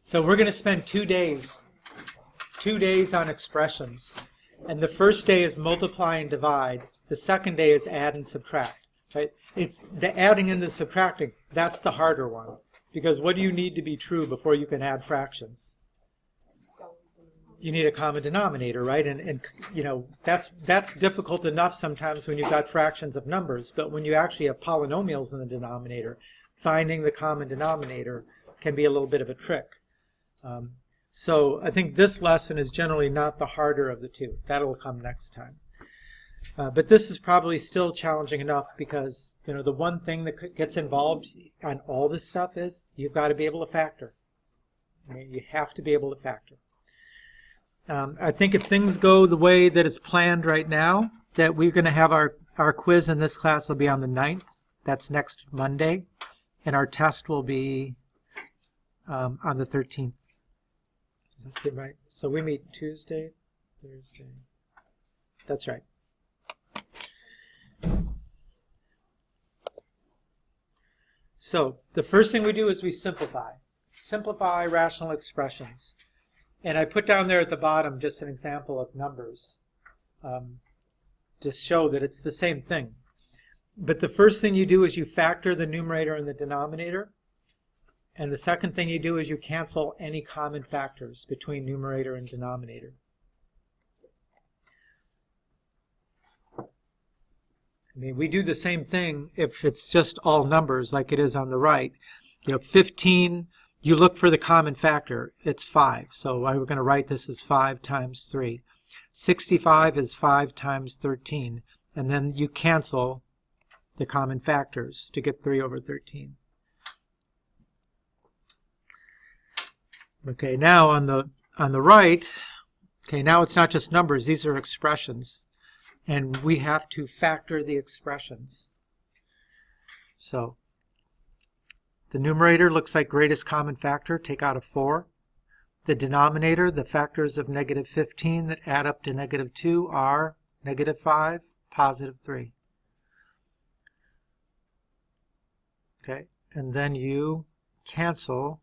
So we're going to spend 2 days on expressions. And the first day is multiply and divide. The second day is add and subtract. Right? It's the adding and the subtracting. That's the harder one. Because what do you need to be true before you can add fractions? You need a common denominator, right? And you know, that's difficult enough sometimes when you've got fractions of numbers. But when you actually have polynomials in the denominator, finding the common denominator can be a little bit of a trick. So I think this lesson is generally not the harder of the two. That'll come next time. But this is probably still challenging enough because, you know, the one thing that gets involved on all this stuff is you've got to be able to factor. I mean, you have to be able to factor. I think if things go the way that it's planned right now, that we're going to have our quiz in this class will be on the 9th. That's next Monday. And our test will be on the 13th. That's it, right? So we meet Tuesday, Thursday. That's right. So the first thing we do is we simplify. Simplify rational expressions. And I put down there at the bottom just an example of numbers to show that it's the same thing. But the first thing you do is you factor the numerator and the denominator. And the second thing you do is you cancel any common factors between numerator and denominator. I mean, we do the same thing if it's just all numbers like it is on the right. You know, 15, you look for the common factor. It's 5. So we're going to write this as 5 times 3. 65 is 5 times 13. And then you cancel the common factors to get 3 over 13. Okay, now on the right, okay, now it's not just numbers, these are expressions. And we have to factor the expressions. So the numerator looks like greatest common factor, take out a 4. The denominator, the factors of negative 15 that add up to negative 2 are negative 5, positive 3. Okay, and then you cancel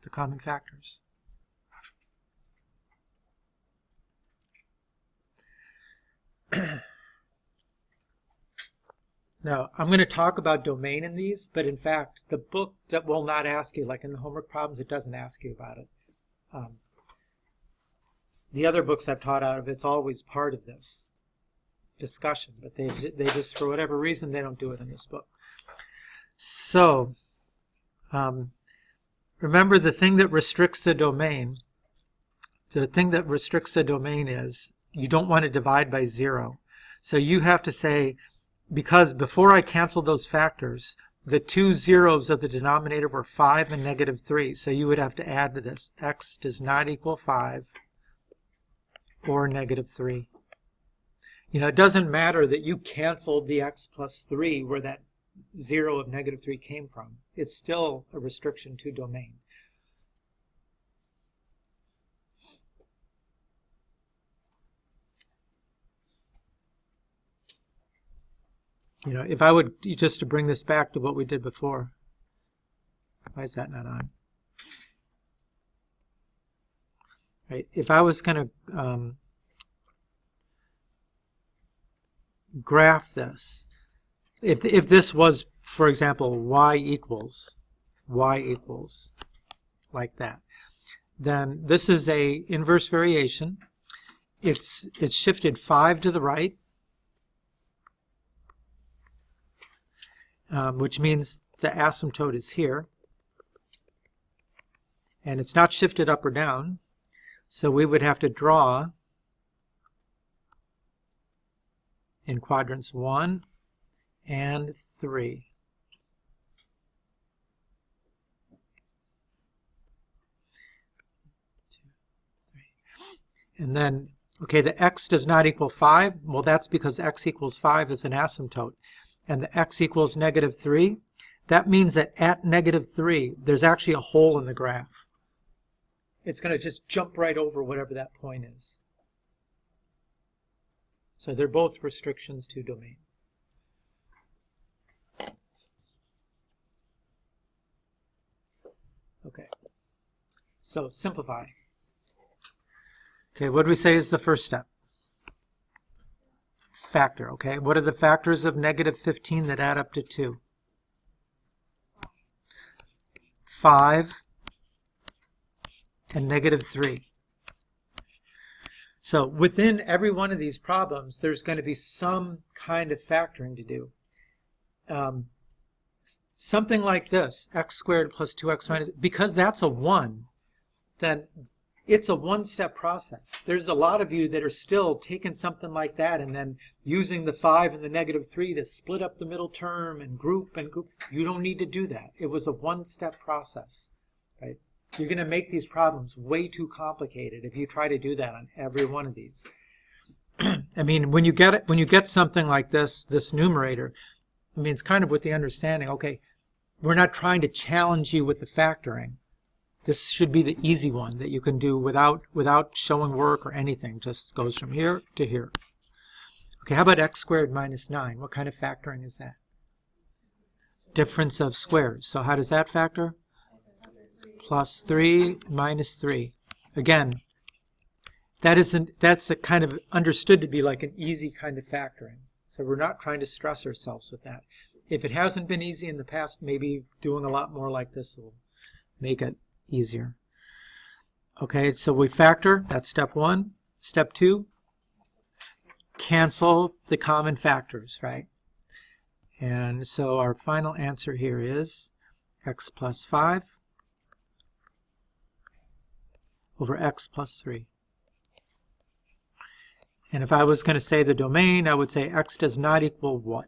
the common factors. Now, I'm going to talk about domain in these, but in fact, the book that will not ask you, like in the homework problems, it doesn't ask you about it. The other books I've taught out of, it's always part of this discussion, but they just, for whatever reason, they don't do it in this book. So, remember the thing that restricts the domain is you don't want to divide by 0. So you have to say, because before I canceled those factors, the 2 zeros of the denominator were 5 and negative 3. So you would have to add to this. X does not equal 5 or negative 3. You know, it doesn't matter that you canceled the x plus 3 where that 0 of negative 3 came from. It's still a restriction to domain. You know, if I would, just to bring this back to what we did before. Why is that not on? Right, if I was going to graph this, if this was, for example, y equals like that, then this is a inverse variation. It's shifted 5 to the right, which means the asymptote is here. And it's not shifted up or down, so we would have to draw in quadrants 1 and 3. And then, okay, the x does not equal 5. Well, that's because x equals 5 is an asymptote. And the x equals negative 3. That means that at negative 3, there's actually a hole in the graph. It's going to just jump right over whatever that point is. So they're both restrictions to domain. Okay. So simplify. Okay, what do we say is the first step? Factor, okay? What are the factors of negative 15 that add up to 2? 5 and negative 3. So within every one of these problems, there's going to be some kind of factoring to do. Something like this, x squared plus 2x minus, because that's a 1, then it's a one-step process. There's a lot of you that are still taking something like that and then using the 5 and the negative 3 to split up the middle term and group and group. You don't need to do that. It was a one-step process, right? You're going to make these problems way too complicated if you try to do that on every one of these. I mean, when you get something like this numerator, I mean, it's kind of with the understanding, okay, we're not trying to challenge you with the factoring. This should be the easy one that you can do without showing work or anything. Just goes from here to here. Okay, how about x squared minus 9? What kind of factoring is that? Difference of squares. So how does that factor? Plus 3 minus 3. Again, that's a kind of understood to be like an easy kind of factoring. So we're not trying to stress ourselves with that. If it hasn't been easy in the past, maybe doing a lot more like this will make it easier. Okay, so we factor. That's step 1. Step 2, cancel the common factors, right? And so our final answer here is x plus 5 over x plus 3. And if I was going to say the domain, I would say x does not equal what?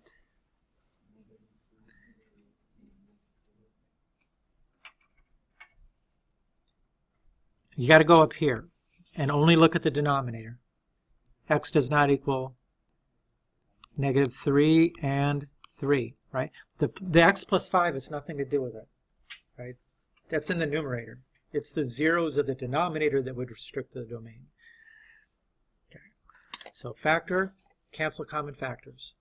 You got to go up here and only look at the denominator. X does not equal negative 3 and 3, right? The x plus 5 has nothing to do with it, right? That's in the numerator. It's the zeros of the denominator that would restrict the domain. Okay. So factor, cancel common factors.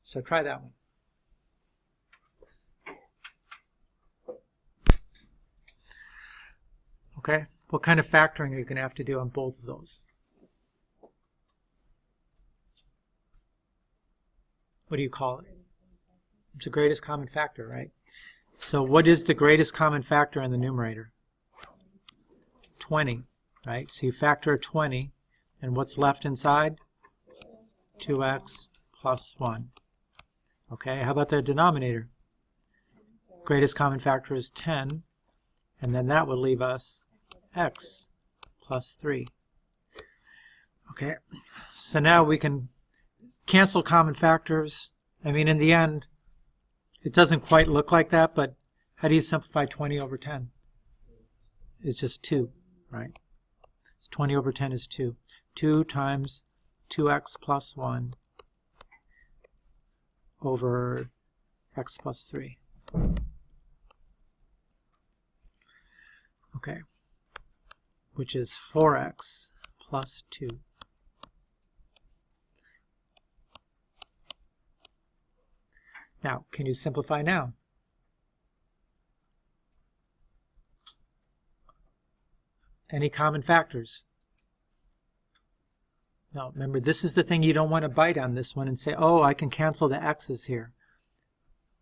So try that one. Okay, what kind of factoring are you going to have to do on both of those? What do you call it? It's the greatest common factor, right? So what is the greatest common factor in the numerator? 20, right? So you factor 20, and what's left inside? 2x plus 1. Okay, how about the denominator? Greatest common factor is 10, and then that would leave us x plus 3. Okay, so now we can cancel common factors. I mean, in the end, it doesn't quite look like that, but how do you simplify 20 over 10? It's just 2, right? So 20 over 10 is 2. 2 times 2x plus 1 over x plus 3. Okay, which is 4x plus 2. Now, can you simplify now? Any common factors? No, remember, this is the thing you don't want to bite on this one and say, oh, I can cancel the x's here.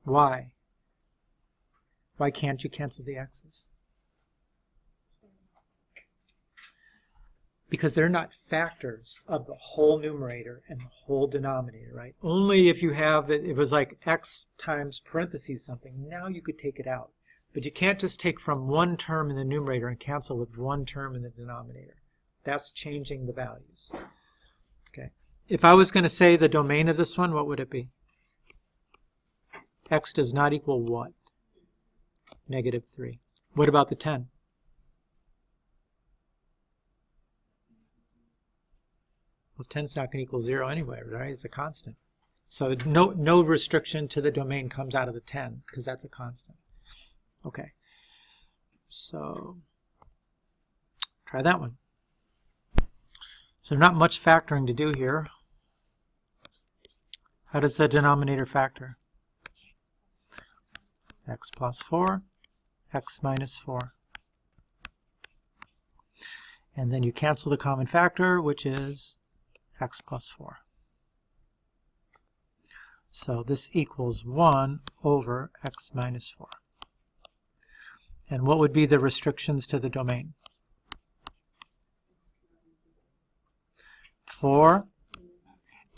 Why? Why can't you cancel the x's? Because they're not factors of the whole numerator and the whole denominator, right? Only if you have it was like x times parentheses something, now you could take it out. But you can't just take from one term in the numerator and cancel with one term in the denominator. That's changing the values. Okay. If I was going to say the domain of this one, what would it be? X does not equal what? Negative 3. What about the 10? Well, 10's not going to equal 0 anyway, right? It's a constant. So no restriction to the domain comes out of the 10, because that's a constant. Okay. So try that one. So not much factoring to do here. How does the denominator factor? X plus 4, x minus 4. And then you cancel the common factor, which is x plus 4. So this equals 1 over x minus 4. And what would be the restrictions to the domain? 4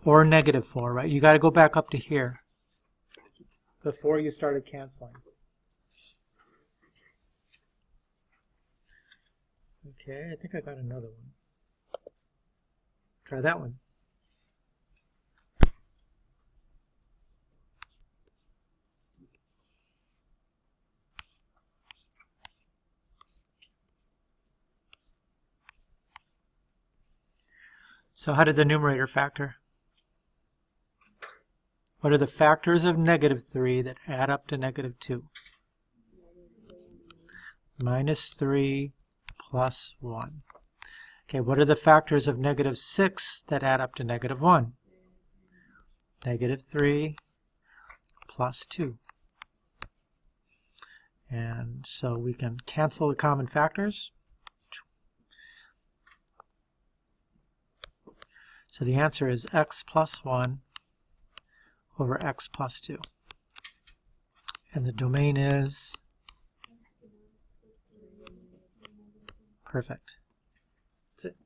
or negative 4, right? You got to go back up to here before you started canceling. Okay, I think I got another one. Try that one. So how did the numerator factor? What are the factors of negative 3 that add up to negative 2? Minus 3 plus 1. Okay, what are the factors of negative 6 that add up to negative 1? Negative 3 plus 2. And so we can cancel the common factors. So the answer is x plus 1 over x plus 2. And the domain is perfect. That's it.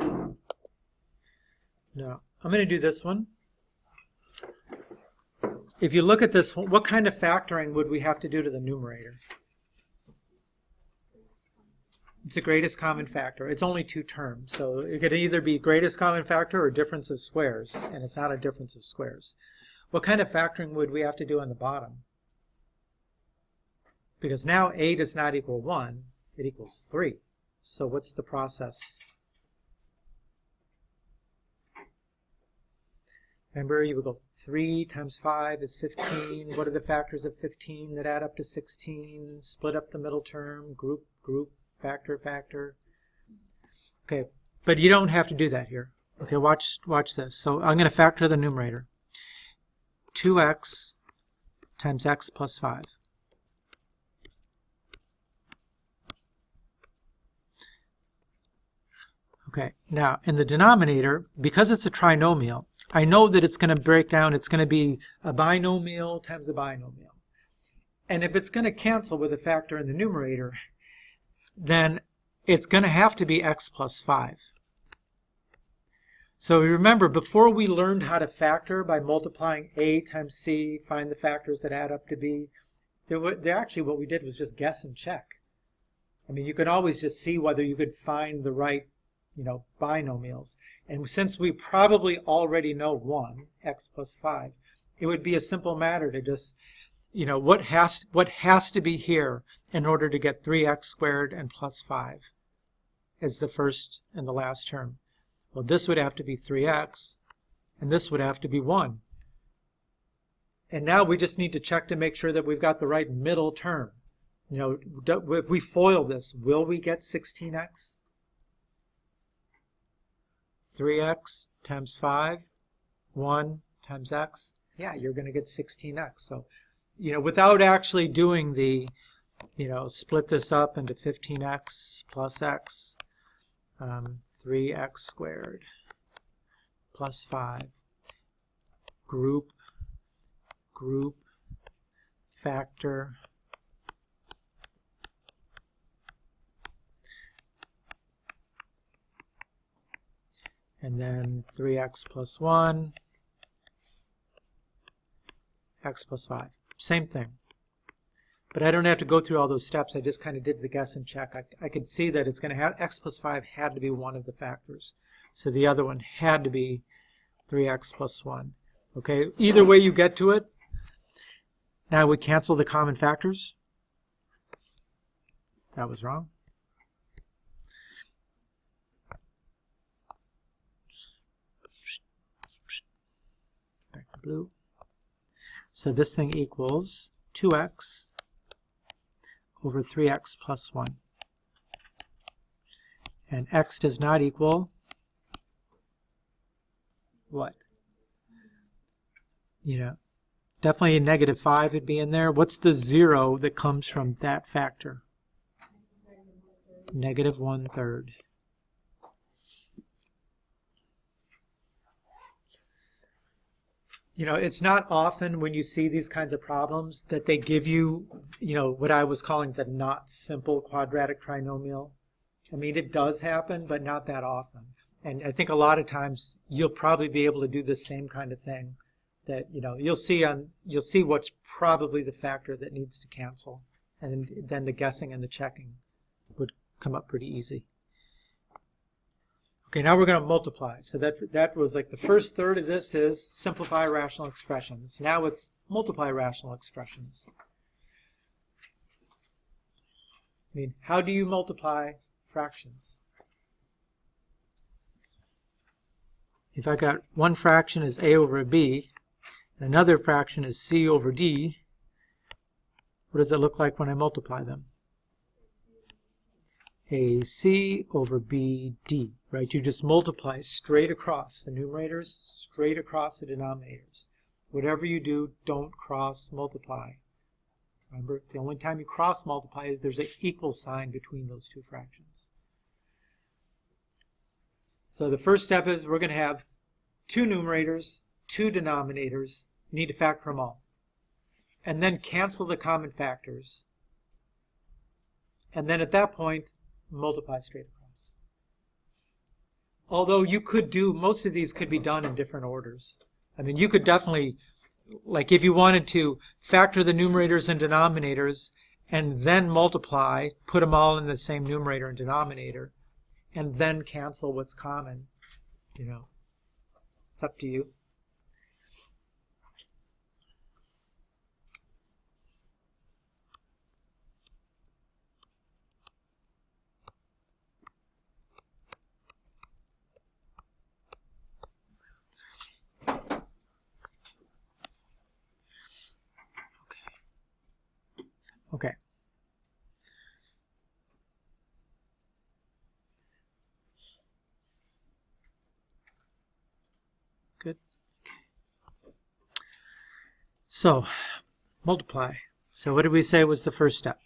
Okay. Now, I'm going to do this one. If you look at this one, what kind of factoring would we have to do to the numerator? It's the greatest common factor. It's only 2 terms, so it could either be greatest common factor or difference of squares, and it's not a difference of squares. What kind of factoring would we have to do on the bottom? Because now a does not equal 1, it equals 3. So what's the process? Remember, you would go 3 times 5 is 15. What are the factors of 15 that add up to 16? Split up the middle term, group, factor, factor. Okay, but you don't have to do that here. Okay, watch this. So I'm going to factor the numerator. 2x times x plus 5. Okay, now in the denominator, because it's a trinomial, I know that it's going to break down, it's going to be a binomial times a binomial. And if it's going to cancel with a factor in the numerator, then it's going to have to be x plus 5. So remember, before we learned how to factor by multiplying a times c, find the factors that add up to b, actually what we did was just guess and check. I mean, you could always just see whether you could find the right, binomials. And since we probably already know 1, x plus 5, it would be a simple matter to just, what has to be here in order to get 3x squared and plus 5 as the first and the last term. Well, this would have to be 3x, and this would have to be 1. And now we just need to check to make sure that we've got the right middle term. If we FOIL this, will we get 16x? 3x times 5, 1 times x. Yeah, you're going to get 16x. So, without actually doing the, split this up into 15x plus x, 3x squared plus 5, group, factor, and then 3x plus 1, x plus 5. Same thing. But I don't have to go through all those steps. I just kind of did the guess and check. I could see that it's going to have x plus 5 had to be one of the factors. So the other one had to be 3x plus 1. Okay, either way you get to it. Now we cancel the common factors. That was wrong. Back to blue. So this thing equals 2x over 3x plus 1. And x does not equal what? definitely a -5 would be in there. What's the 0 that comes from that factor? -1/3. It's not often when you see these kinds of problems that they give you, what I was calling the not simple quadratic trinomial. I mean, it does happen, but not that often. And I think a lot of times you'll probably be able to do the same kind of thing that, you'll see what's probably the factor that needs to cancel. And then the guessing and the checking would come up pretty easy. Okay, now we're going to multiply. So that was like the first third of this is simplify rational expressions. Now it's multiply rational expressions. I mean, how do you multiply fractions? If I got one fraction is a over b, and another fraction is c over d, what does it look like when I multiply them? AC over BD, right? You just multiply straight across the numerators, straight across the denominators. Whatever you do, don't cross multiply. Remember, the only time you cross multiply is there's an equal sign between those two fractions. So the first step is we're going to have two numerators, two denominators. You need to factor them all. And then cancel the common factors. And then at that point, multiply straight across. Although you could do, most of these could be done in different orders. I mean, you could definitely, like if you wanted to factor the numerators and denominators and then multiply, put them all in the same numerator and denominator, and then cancel what's common, it's up to you. Okay. Good. So, multiply. So what did we say was the first step?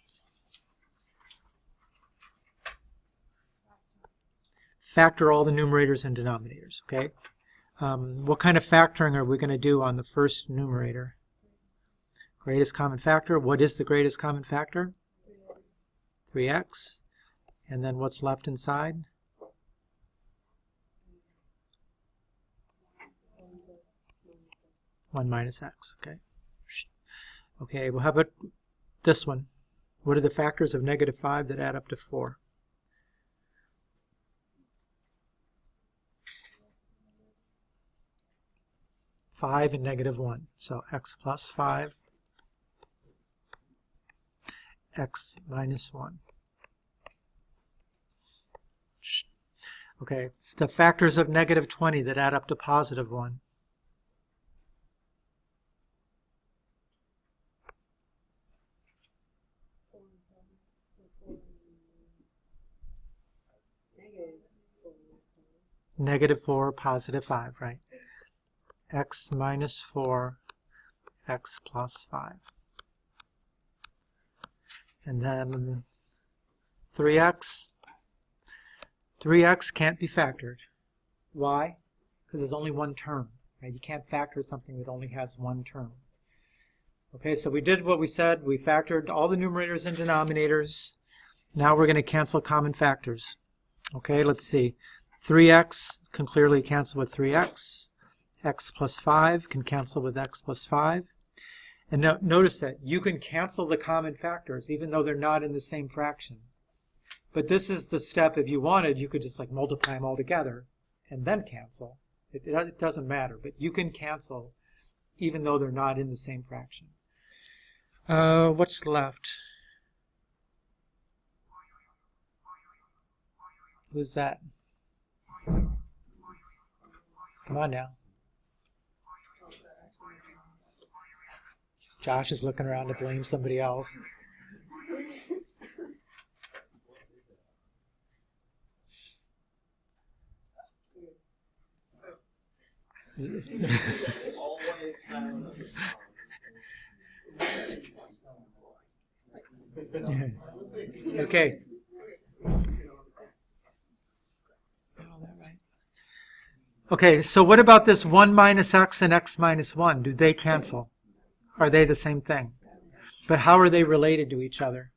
Factor all the numerators and denominators, okay? What kind of factoring are we going to do on the first numerator? Greatest common factor. What is the greatest common factor? 3x. And then what's left inside? 1 minus x. Okay. Okay, well, how about this one? What are the factors of -5 that add up to 4? (5) and -1. So x plus 5. X minus 1. Okay, the factors of -20 that add up to +1. -4, +5, right? X minus 4, x plus 5. And then 3x. 3x can't be factored. Why? Because there's only one term. Right? You can't factor something that only has one term. Okay, so we did what we said. We factored all the numerators and denominators. Now we're going to cancel common factors. Okay, let's see. 3x can clearly cancel with 3x. X plus 5 can cancel with x plus 5. And notice that you can cancel the common factors even though they're not in the same fraction. But this is the step, if you wanted, you could just like multiply them all together and then cancel. It doesn't matter, but you can cancel even though they're not in the same fraction. What's left? Who's that? Come on now. Josh is looking around to blame somebody else. Always silent. Yes. Okay. Okay, so what about this 1 minus x and x minus 1? Do they cancel? Are they the same thing? But how are they related to each other?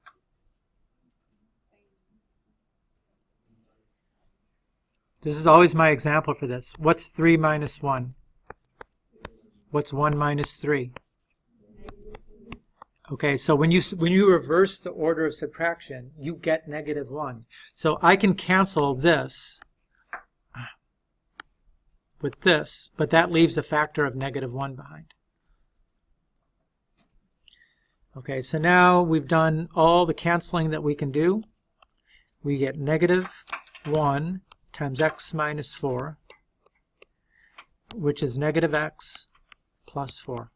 This is always my example for this. What's 3 minus 1? What's 1 minus 3? Okay, so when you reverse the order of subtraction, you get negative 1. So I can cancel this with this, but that leaves a factor of negative 1 behind. Okay, so now we've done all the canceling that we can do. We get negative 1 times x minus 4, which is negative x plus 4.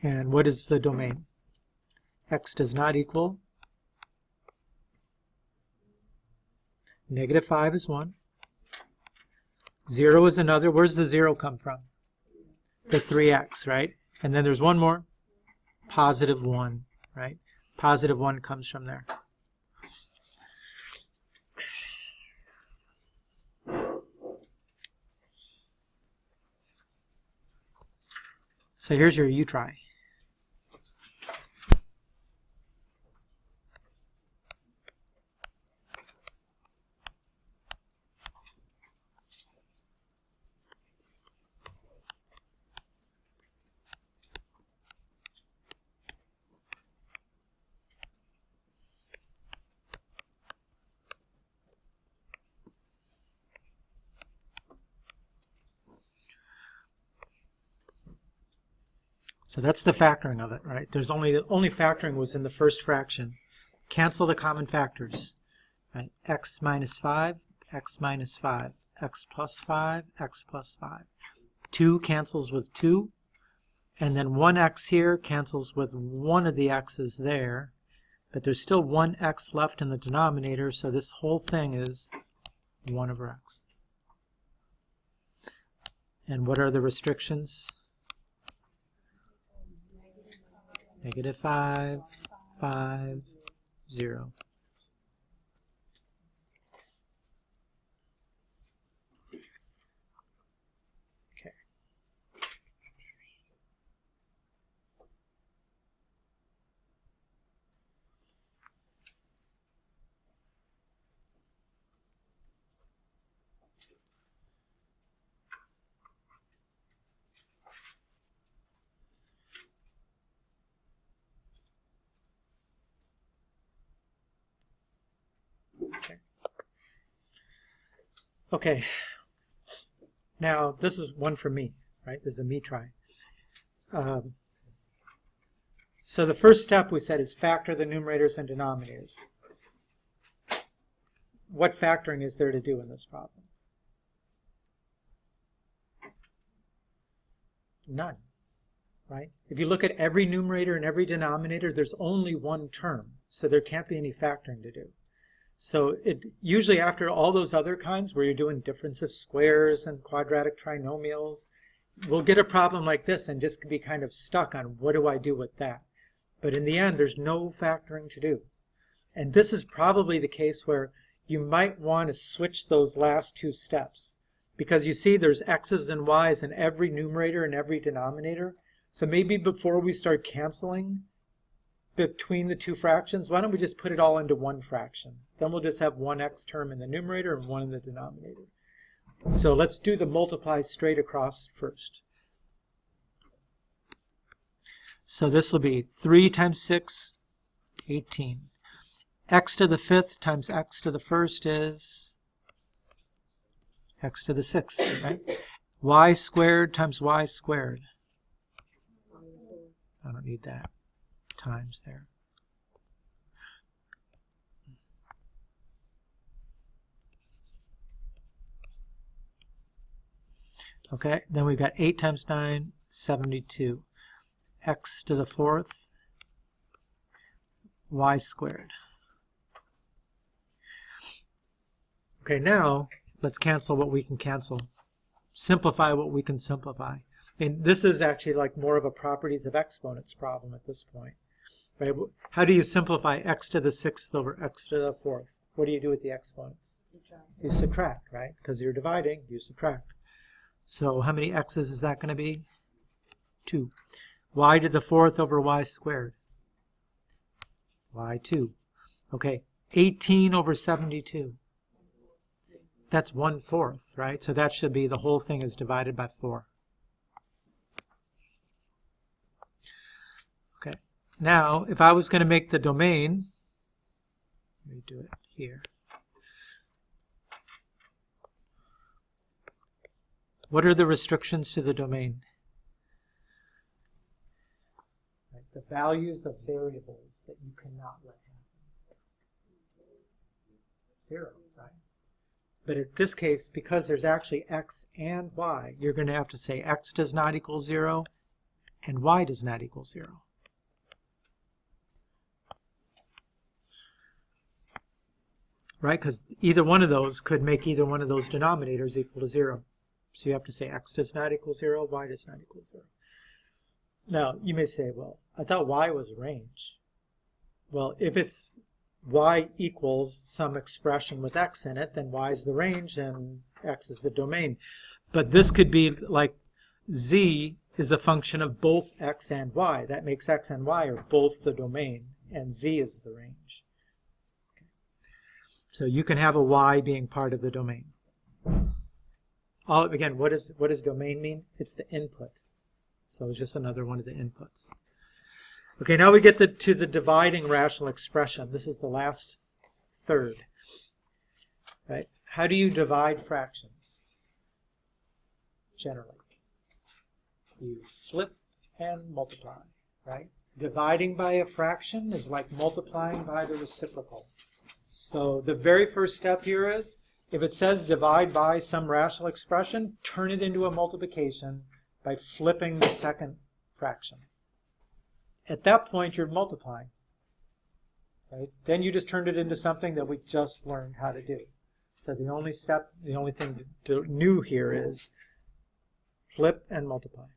And what is the domain? X does not equal. Negative 5 is 1. 0 is another. Where's the 0 come from? The 3x, right? And then there's one more. Positive 1, right? Positive 1 comes from there. So here's your you try. So that's the factoring of it, right? There's only factoring was in the first fraction. Cancel the common factors, right? X minus 5, x minus 5, x plus 5, x plus 5. 2 cancels with 2, and then 1x here cancels with one of the x's there, but there's still 1x left in the denominator, so this whole thing is 1 over x. And what are the restrictions? Negative 5, 5, 0. Okay. Okay, now this is one for me, right? This is a me try. So the first step we said is factor the numerators and denominators. What factoring is there to do in this problem? None, right? If you look at every numerator and every denominator, there's only one term, so there can't be any factoring to do. So it usually after all those other kinds where you're doing difference of squares and quadratic trinomials, we'll get a problem like this and just be kind of stuck on what do I do with that. But in the end, there's no factoring to do. And this is probably the case where you might want to switch those last two steps. Because you see there's x's and y's in every numerator and every denominator. So maybe before we start canceling between the two fractions, why don't we just put it all into one fraction? Then we'll just have one x term in the numerator and one in the denominator. So let's do the multiply straight across first. So this will be 3 times 6, 18. X to the 5th times x to the 1st is x to the 6th, right? Y squared times y squared. I don't need that. Times there. Okay, then we've got 8 times 9, 72. X to the 4th, y squared. Okay, now let's cancel what we can cancel. Simplify what we can simplify. And this is actually like more of a properties of exponents problem at this point. Right? How do you simplify x to the 6th over x to the 4th? What do you do with the exponents? You subtract, right? Because you're dividing, you subtract. So how many x's is that going to be? 2. Y to the 4th over y squared. Y2. Okay, 18 over 72. That's 1/4, right? So that should be the whole thing is divided by 4. Okay, now if I was going to make the domain, let me do it here. What are the restrictions to the domain? Right, the values of variables that you cannot let happen. 0, right? But in this case, because there's actually x and y, you're going to have to say x does not equal 0 and y does not equal 0. Right? Because either one of those could make either one of those denominators equal to 0. So you have to say x does not equal 0, y does not equal 0. Now, you may say, well, I thought y was a range. Well, if it's y equals some expression with x in it, then y is the range and x is the domain. But this could be like z is a function of both x and y. That makes x and y are both the domain, and z is the range. Okay. So you can have a y being part of the domain. Again, what does domain mean? It's the input. So it's just another one of the inputs. Okay, now we get to the dividing rational expression. This is the last third. Right? How do you divide fractions? Generally, you flip and multiply. Right? Dividing by a fraction is like multiplying by the reciprocal. So the very first step here is, if it says divide by some rational expression, turn it into a multiplication by flipping the second fraction. At that point, you're multiplying. Right? Then you just turned it into something that we just learned how to do. So the only thing new here is flip and multiply.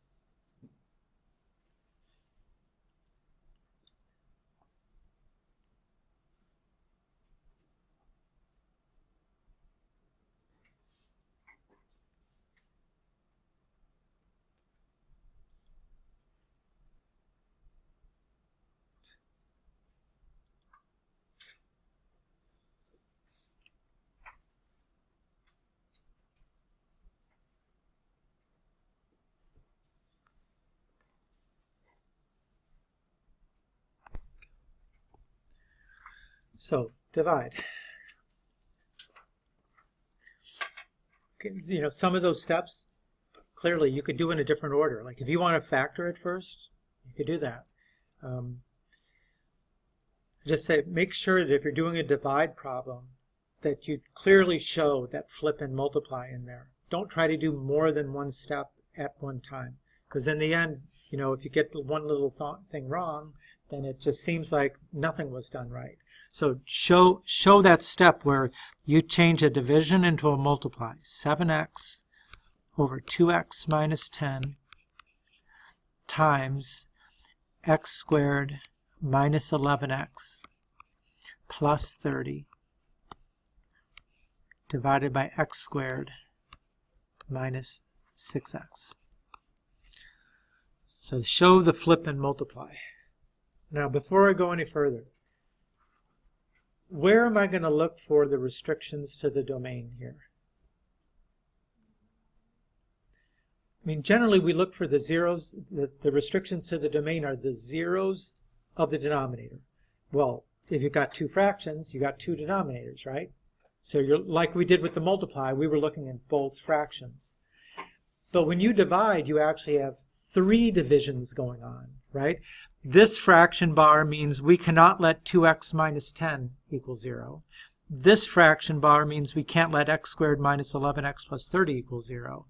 So, divide. Okay, you know, some of those steps, clearly you could do in a different order. Like if you want to factor it first, you could do that. Just say, make sure that if you're doing a divide problem, that you clearly show that flip and multiply in there. Don't try to do more than one step at one time. Because in the end, you know, if you get one little thing wrong, then it just seems like nothing was done right. So show that step where you change a division into a multiply. 7x over 2x minus 10 times x squared minus 11x plus 30 divided by x squared minus 6x. So show the flip and multiply. Now, before I go any further, where am I going to look for the restrictions to the domain here? I mean, generally we look for the zeros. The restrictions to the domain are the zeros of the denominator. Well, if you've got two fractions, you got two denominators, right? So you're like we did with the multiply, we were looking at both fractions. But when you divide, you actually have three divisions going on, right? This fraction bar means we cannot let 2x minus 10 equal 0. This fraction bar means we can't let x squared minus 11x plus 30 equal 0.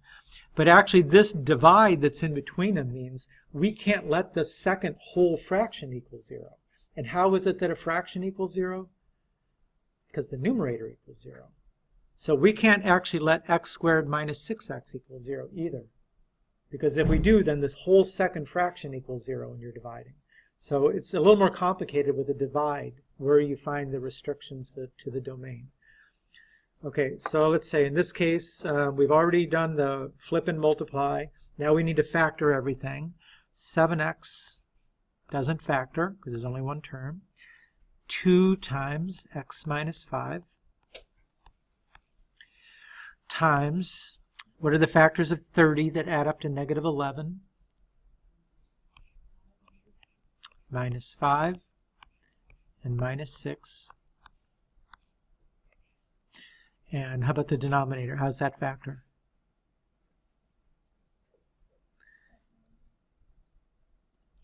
But actually this divide that's in between them means we can't let the second whole fraction equal 0. And how is it that a fraction equals 0? Because the numerator equals 0. So we can't actually let x squared minus 6x equal 0 either. Because if we do, then this whole second fraction equals 0 when you're dividing. So it's a little more complicated with a divide, where you find the restrictions to the domain. Okay, so let's say in this case, we've already done the flip and multiply. Now we need to factor everything. 7x doesn't factor because there's only one term. 2 times x minus 5 times, what are the factors of 30 that add up to negative 11? Minus 5 and minus 6. And how about the denominator? How's that factor?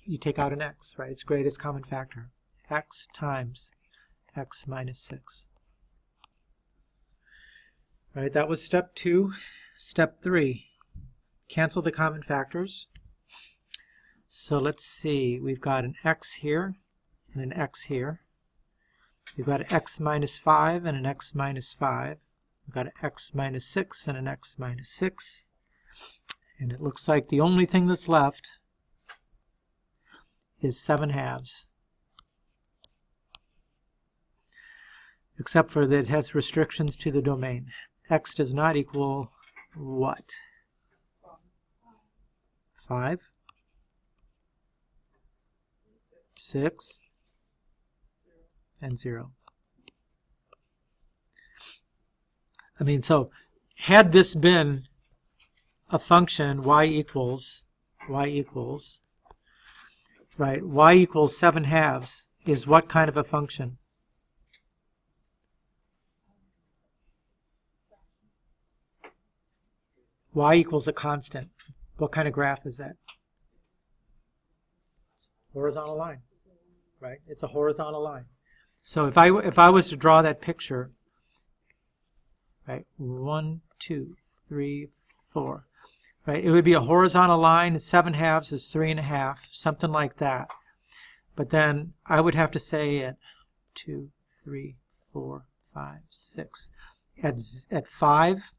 You take out an x, right? It's greatest common factor. X times x minus 6. Right, that was step 2. Step 3, cancel the common factors. So let's see, we've got an x here and an x here. We've got an x minus 5 and an x minus 5. We've got an x minus 6 and an x minus 6. And it looks like the only thing that's left is 7 halves. Except for that it has restrictions to the domain. X does not equal what? 5? 6? And 0. I mean, so had this been a function y equals, right, y equals 7 halves is what kind of a function? Y equals a constant. What kind of graph is that? Horizontal line, right? It's a horizontal line. So if I was to draw that picture, right, 1, 2, 3, 4, right, it would be a horizontal line. 7 halves is 3.5, something like that. But then I would have to say at 2, 3, 4, 5, 6, at 5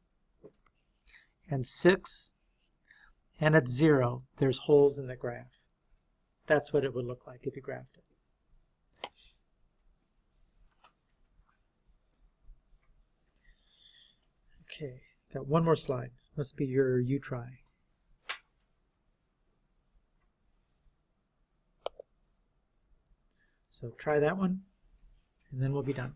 and 6 and at 0, there's holes in the graph. That's what it would look like if you graphed it. Okay, got one more slide. Must be your you try. So try that one, and then we'll be done.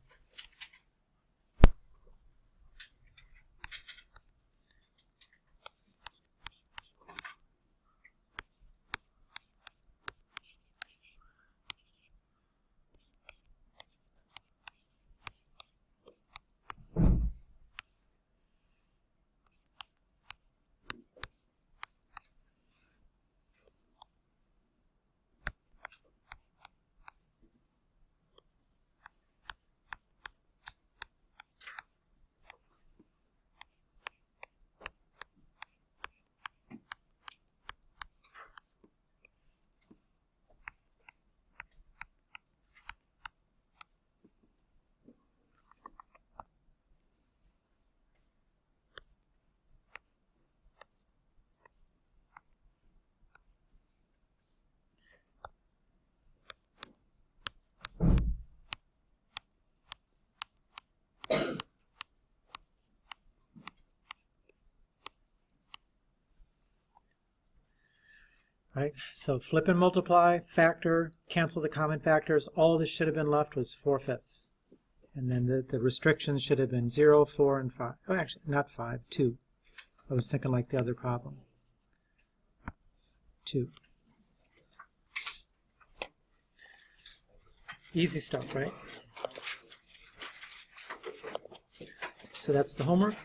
Right, so flip and multiply, factor, cancel the common factors. All this should have been left was 4/5. And then the restrictions should have been 0, 4, and 5. Oh, actually, not 5, 2. I was thinking like the other problem. 2. Easy stuff, right? So that's the homework.